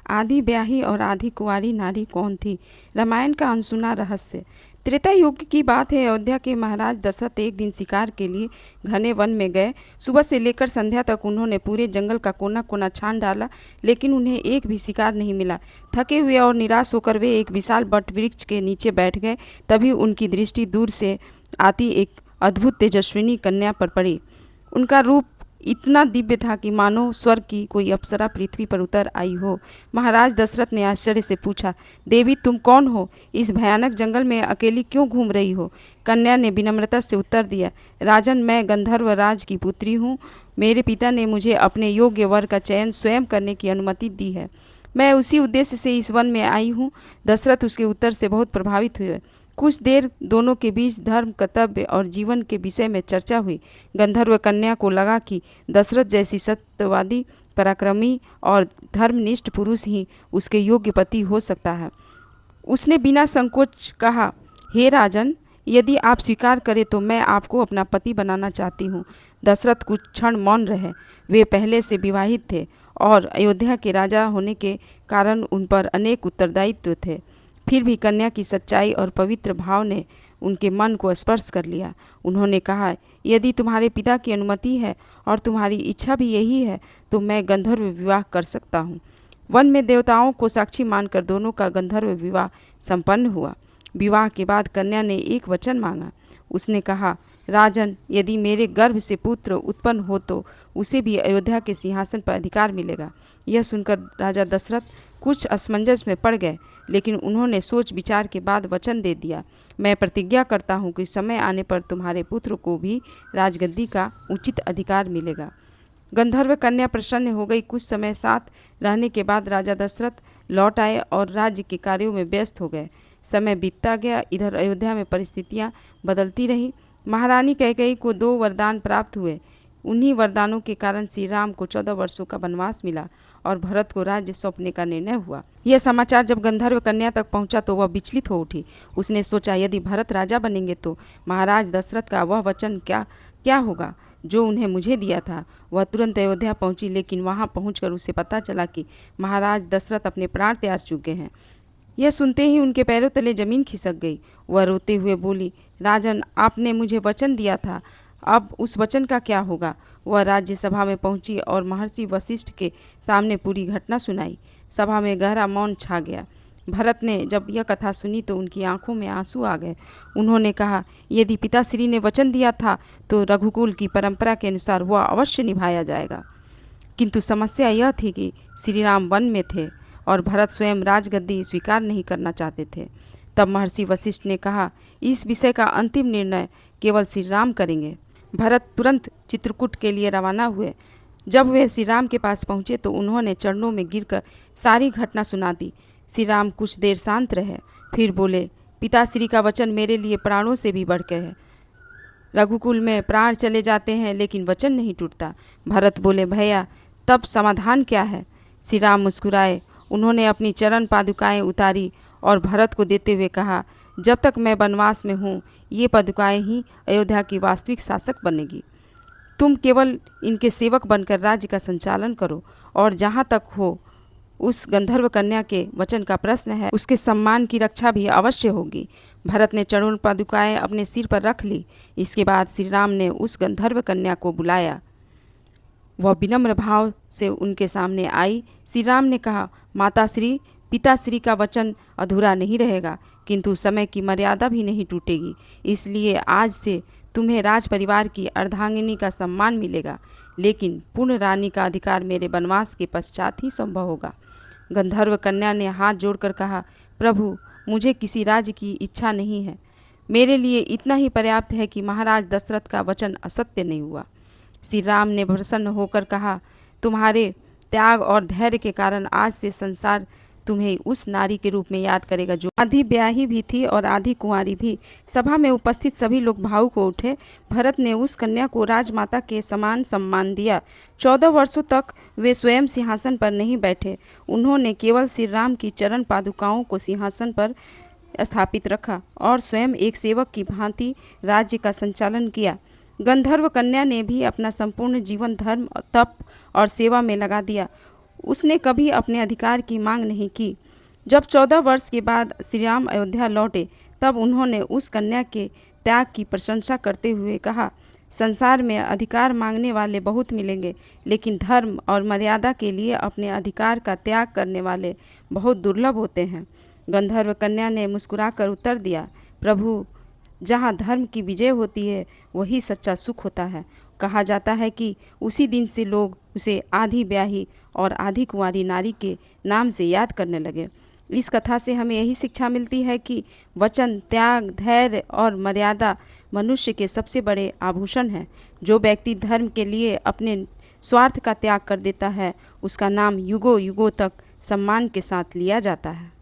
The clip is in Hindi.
आधी ब्याही और आधी कुंवारी नारी कौन थी? रामायण का अनसुना रहस्य। त्रेता युग की बात है। अयोध्या के महाराज दशरथ एक दिन शिकार के लिए घने वन में गए। सुबह से लेकर संध्या तक उन्होंने पूरे जंगल का कोना कोना छान डाला, लेकिन उन्हें एक भी शिकार नहीं मिला। थके हुए और निराश होकर वे एक विशाल बट वृक्ष के नीचे बैठ गए। तभी उनकी दृष्टि दूर से आती एक अद्भुत तेजस्विनी कन्या पर पड़ी। उनका रूप इतना दिव्य था कि मानो स्वर्ग की कोई अप्सरा पृथ्वी पर उतर आई हो। महाराज दशरथ ने आश्चर्य से पूछा, देवी तुम कौन हो? इस भयानक जंगल में अकेली क्यों घूम रही हो? कन्या ने विनम्रता से उत्तर दिया, राजन मैं गंधर्व राज की पुत्री हूँ। मेरे पिता ने मुझे अपने योग्य वर का चयन स्वयं करने की अनुमति दी है। मैं उसी उद्देश्य से इस वन में आई हूँ। दशरथ उसके उत्तर से बहुत प्रभावित हुए। कुछ देर दोनों के बीच धर्म, कर्तव्य और जीवन के विषय में चर्चा हुई। गंधर्व कन्या को लगा कि दशरथ जैसी सत्यवादी, पराक्रमी और धर्मनिष्ठ पुरुष ही उसके योग्य पति हो सकता है। उसने बिना संकोच कहा, हे राजन, यदि आप स्वीकार करें तो मैं आपको अपना पति बनाना चाहती हूँ। दशरथ कुछ क्षण मौन रहे। वे पहले से विवाहित थे और अयोध्या के राजा होने के कारण उन पर अनेक उत्तरदायित्व थे। फिर भी कन्या की सच्चाई और पवित्र भाव ने उनके मन को स्पर्श कर लिया। उन्होंने कहा, यदि तुम्हारे पिता की अनुमति है और तुम्हारी इच्छा भी यही है तो मैं गंधर्व विवाह कर सकता हूँ। वन में देवताओं को साक्षी मानकर दोनों का गंधर्व विवाह संपन्न हुआ। विवाह के बाद कन्या ने एक वचन मांगा। उसने कहा, राजन, यदि मेरे गर्भ से पुत्र उत्पन्न हो तो उसे भी अयोध्या के सिंहासन पर अधिकार मिलेगा। यह सुनकर राजा दशरथ कुछ असमंजस में पड़ गए, लेकिन उन्होंने सोच विचार के बाद वचन दे दिया, मैं प्रतिज्ञा करता हूँ कि समय आने पर तुम्हारे पुत्र को भी राजगद्दी का उचित अधिकार मिलेगा। गंधर्व कन्या प्रसन्न हो गई। कुछ समय साथ रहने के बाद राजा दशरथ लौट आए और राज्य के कार्यों में व्यस्त हो गए। समय बीतता गया। इधर अयोध्या में परिस्थितियाँ बदलती रहीं। महारानी कैकेयी को 2 वरदान प्राप्त हुए। उन्हीं वरदानों के कारण श्री राम को 14 वर्षों का वनवास मिला और भरत को राज्य सौंपने का निर्णय हुआ। यह समाचार जब गंधर्व कन्या तक पहुंचा तो वह विचलित हो उठी। उसने सोचा, यदि भरत राजा बनेंगे तो महाराज दशरथ का वह वचन क्या होगा जो उन्हें मुझे दिया था। वह तुरंत अयोध्या पहुंची, लेकिन वहां पहुंचकर उसे पता चला कि महाराज दशरथ अपने प्राण त्याग चुके हैं। यह सुनते ही उनके पैरों तले जमीन खिसक गई। वह रोते हुए बोली, राजन, आपने मुझे वचन दिया था, अब उस वचन का क्या होगा? वह राज्यसभा में पहुंची और महर्षि वशिष्ठ के सामने पूरी घटना सुनाई। सभा में गहरा मौन छा गया। भरत ने जब यह कथा सुनी तो उनकी आंखों में आंसू आ गए। उन्होंने कहा, यदि पिताश्री ने वचन दिया था तो रघुकुल की परंपरा के अनुसार वह अवश्य निभाया जाएगा। किंतु समस्या यह थी कि श्री राम वन में थे और भरत स्वयं राजगद्दी स्वीकार नहीं करना चाहते थे। तब महर्षि वशिष्ठ ने कहा, इस विषय का अंतिम निर्णय केवल श्री राम करेंगे। भरत तुरंत चित्रकूट के लिए रवाना हुए। जब वे श्री राम के पास पहुँचे तो उन्होंने चरणों में गिरकर सारी घटना सुना दी। श्री राम कुछ देर शांत रहे, फिर बोले, पिताश्री का वचन मेरे लिए प्राणों से भी बढ़ के है। रघुकुल में प्राण चले जाते हैं लेकिन वचन नहीं टूटता। भरत बोले, भैया तब समाधान क्या है? श्री राम मुस्कुराए। उन्होंने अपनी चरण पादुकाएं उतारी और भरत को देते हुए कहा, जब तक मैं वनवास में हूँ ये पादुकाएं ही अयोध्या की वास्तविक शासक बनेगी। तुम केवल इनके सेवक बनकर राज्य का संचालन करो और जहाँ तक हो उस गंधर्व कन्या के वचन का प्रश्न है, उसके सम्मान की रक्षा भी अवश्य होगी। भरत ने चरण पादुकाएं अपने सिर पर रख ली। इसके बाद श्री राम ने उस गंधर्व कन्या को बुलाया। वह विनम्र भाव से उनके सामने आई। श्री राम ने कहा, माताश्री, पिताश्री का वचन अधूरा नहीं रहेगा, किंतु समय की मर्यादा भी नहीं टूटेगी। इसलिए आज से तुम्हें राज परिवार की अर्धांगिनी का सम्मान मिलेगा, लेकिन पूर्ण रानी का अधिकार मेरे वनवास के पश्चात ही संभव होगा। गंधर्व कन्या ने हाथ जोड़कर कहा, प्रभु, मुझे किसी राज्य की इच्छा नहीं है। मेरे लिए इतना ही पर्याप्त है कि महाराज दशरथ का वचन असत्य नहीं हुआ। श्री राम ने प्रसन्न होकर कहा, तुम्हारे त्याग और धैर्य के कारण आज से संसार तुम्हें उस नारी के रूप में याद करेगा जो आधी ब्याही भी थी और आधी कुंवारी भी। सभा में उपस्थित सभी लोग भावुक हो उठे। भरत ने उस कन्या को राजमाता के समान सम्मान दिया। 14 वर्षों तक वे स्वयं सिंहासन पर नहीं बैठे। उन्होंने केवल श्री राम की चरण पादुकाओं को सिंहासन पर स्थापित रखा और स्वयं एक सेवक की भांति राज्य का संचालन किया। गंधर्व कन्या ने भी अपना संपूर्ण जीवन धर्म, तप और सेवा में लगा दिया। उसने कभी अपने अधिकार की मांग नहीं की। जब 14 वर्ष के बाद श्री राम अयोध्या लौटे तब उन्होंने उस कन्या के त्याग की प्रशंसा करते हुए कहा, संसार में अधिकार मांगने वाले बहुत मिलेंगे, लेकिन धर्म और मर्यादा के लिए अपने अधिकार का त्याग करने वाले बहुत दुर्लभ होते हैं। गंधर्व कन्या ने मुस्कुराकर उत्तर दिया, प्रभु, जहाँ धर्म की विजय होती है वही सच्चा सुख होता है। कहा जाता है कि उसी दिन से लोग उसे आधी ब्याही और आधी कुंवारी नारी के नाम से याद करने लगे। इस कथा से हमें यही शिक्षा मिलती है कि वचन, त्याग, धैर्य और मर्यादा मनुष्य के सबसे बड़े आभूषण हैं। जो व्यक्ति धर्म के लिए अपने स्वार्थ का त्याग कर देता है, उसका नाम युगों युगों तक सम्मान के साथ लिया जाता है।